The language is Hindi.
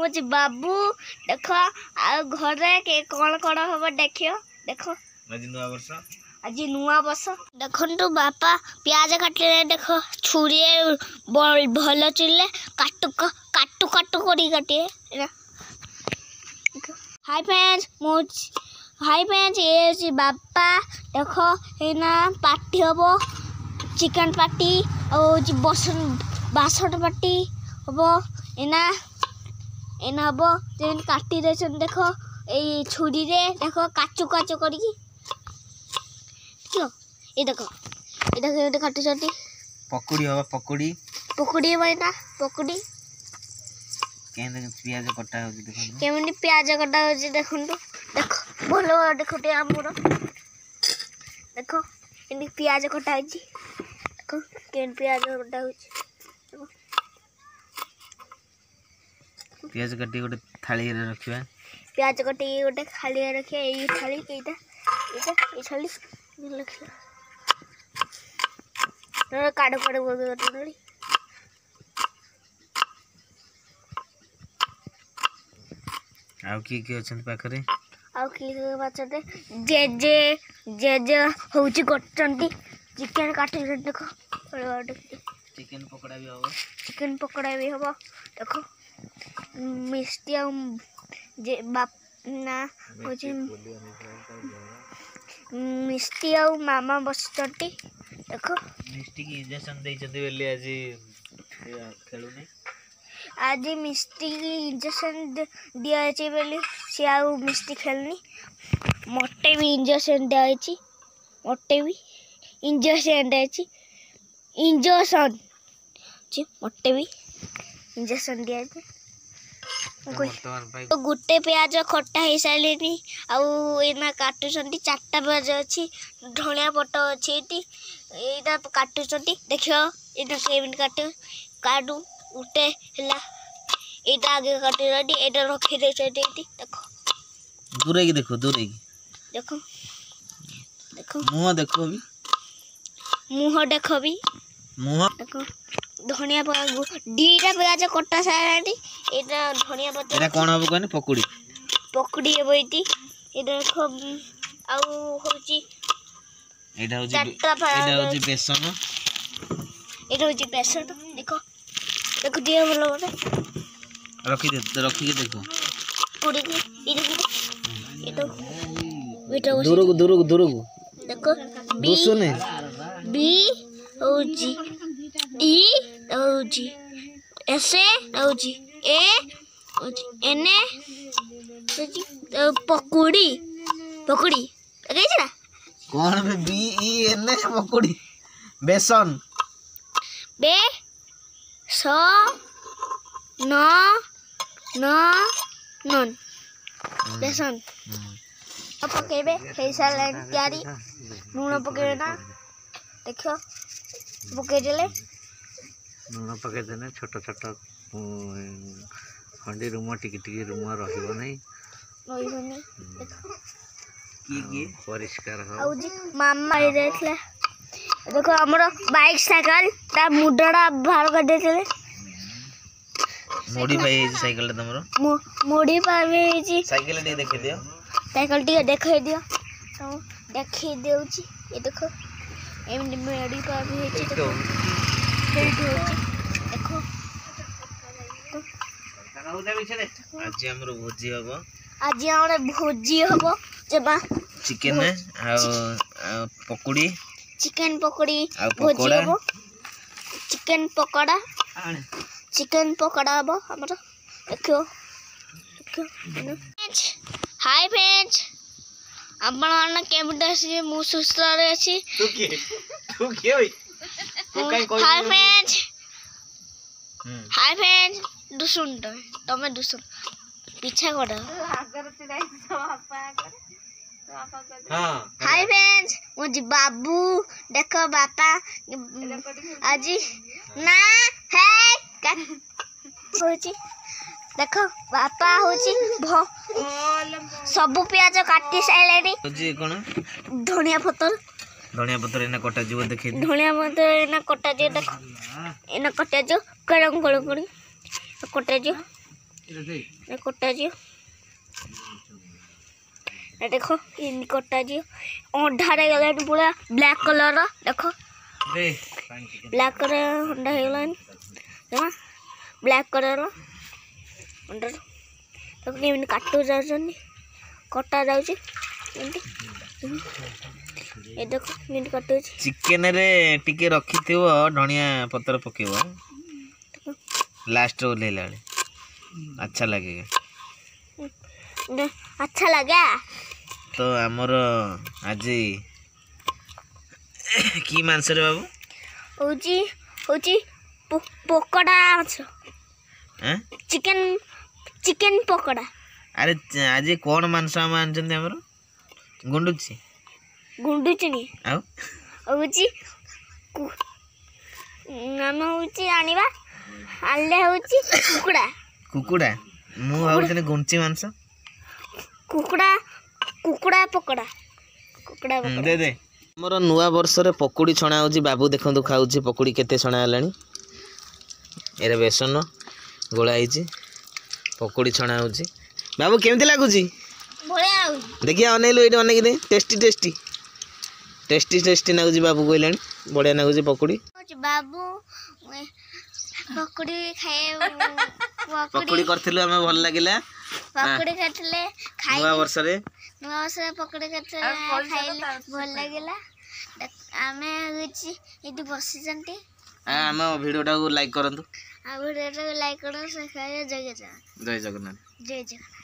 मुझे बाबू देख आ घरे के कौन हम देख देख आज नुआ बस देखु बापा प्याज काटे देख छुरी भल चुले काटू काटू काटू कर काटे। हाय फ्रेंड्स हाय फ्रेंड्स ये बापा देख एना पार्टी हम चिकन पार्टी और बासठ पार्टी हम एना एना हम जेन काटी दे देख ये छुरी रे देख काचू काचू कर ये देखो ये काटुछंती पकोड़ी हवा पकोड़ी पकोड़ी बना पकोड़ी केन प्याज कटा हो देखो केमनी प्याज कटा हो देखो देख भलो देखो ते हमर देखो इनी प्याज कटा हो देखो केन प्याज कटा हो प्याज कटी गोटे थाली रे रखिबा प्याज कटी गोटे थाली रे रखिया एई थाली केइटा एटा ए थाली लखिया न काड काड बोलली आउ की अछन पाखरे आउ की बाचते जे जे होउची गटंती चिकन काटी देखो चिकन पकोड़ा भी होबो चिकन पकोड़ा भी होबो देखो मिष्टी आ जे बाप ना होची मिष्टी आ मामा बसचंती देखो मिष्टी की इंजेक्शन दे चंदी बेले आज खेलुनी आज मिष्टी की इंजेक्शन दिया छै बेले से आ मिष्टी खेलनी मोटे भी इंजेक्शन दिया छै मोटे भी इंजेक्शन दिया छै इंजेक्शन जी मोटे भी इंजेक्शन दिया छै तो गुटे प्याज खट्टा हो सारे आना काटुंट 4टा प्याज अच्छी धनिया पट अच्छी यहाँ काटुंट देख ये काट काटू उठे है यहाँ आगे काटुंट यहाँ रखी देख दूरे की देखो दूरे की देखो देखो मुँह देखो भी मुँह देख भी मुँह देखो धनिया दीटा प्याज कटा सारा यहाँ धनिया पत्ता एटा कोन हबो कोन पकोड़ी पकोड़ी हेबो इति ए देखो आउ होची एटा होची बेसन एटा होची बेसन देखो देखो दिए बोलो रखी के देखो पूरी ई देखो एटा बेटा दूर को देखो बी सुने बी होची ई होची ऐसे होची ए एने पकोड़ी पकोड़ी ना कौन में बी ई एन पकोड़ी बेसन बे स न न नन बेसन पकेबे हेसा लाइन तैयारी लूण पकेबे ना देखो पके देले लूण पके देने छोट छोट खंडी रूम टिकी रूम रहिबो नहीं रहिबोनी की परिष्कार हो आउ जी मामा रे देखले देखो हमरो बाइक साइकिल ता मुडड़ा बाहर कर देले मॉडिफाई साइकिल तमरो मॉडिफाई जी साइकिल टे देखे दियो साइकिल टे देखे दियो तो देखि देउची ये देखो एमडी मॉडिफाई हेची देखो देखो आज हमर भोजी हबो आज हमर भोजी हबो जेबा चिकन आ पकोड़ी चिकन पकोड़ी आ पकोड़ा चिकन पकोड़ा हबो हमर देखो हाय फ्रेंड्स आपण माने केमटा से मु सुस्त रे अछि तू के होई तू काई कोई हाय फ्रेंड्स दुसुन तमे दुसुन पीछा कर हाय फ्रेंड्स मुझे बाबू देखो बापा आज ना है होची देखो बापा होची सब प्याज काटी साइलेनी होची कोन धनिया पत्तर एना कटा जीव देखे धनिया पत्तर एना कटा जे देखो एना कटा जो गरम गरम करी कटा जो कटा जी देखो इन कटा जी अंधारे गला पूरा ब्लैक कलर देखो ब्लैक कलर अंडा हो गला ब्लैक कलर अंडा देखो केमी काटू जाऊँ कटा जाऊँ ये देखो मिंट काटू चिकेन रे टिके रखिथिव धनिया पत्र पकेव लास्ट ओल्हेला बेले अच्छा लगेगा अच्छा लगा तो आमर आज की मांस रे बाबू होची होची पकोड़ा हैं चिकन चिकन पकोड़ा अरे आज कौन मांस आम आनछन्ते हमर गुंडुची गुंडुचनी आउ होची नाम होची आनिबा आले होची कुकुड़ा कुकुड़ा मु भाबुथने गुंची मांस कुकुड़ा कुकुड़ा पकोड़ा कुकुड़ा दे दे मोर नुआ वर्ष रे पकोड़ी छणा होची बाबू देखंतु खाउची पकोड़ी केते छणा हलानी एरे बेसन गोळा आइची पकोड़ी छणा होची बाबू केमती लागुची बढ़िया देखिए अनेलु एटी अनेक दे टेस्टी टेस्टी टेस्टी टेस्टी नागुची बाबू कहलानी बढ़िया नागुची पकोड़ी बाबू पकोड़ी खाए पकोड़ी करथिलु हमें भल लागिला पकोड़ी खाइले नुआ वर्ष रे पकोड़ी खाइले भल लागिला आमे होची इति बसी जंती हम वीडियो टा को लाइक करंतु आ वीडियो टा लाइक करो सब्सक्राइब जय जगन्नाथ जय जगन्नाथ जय जगन्नाथ।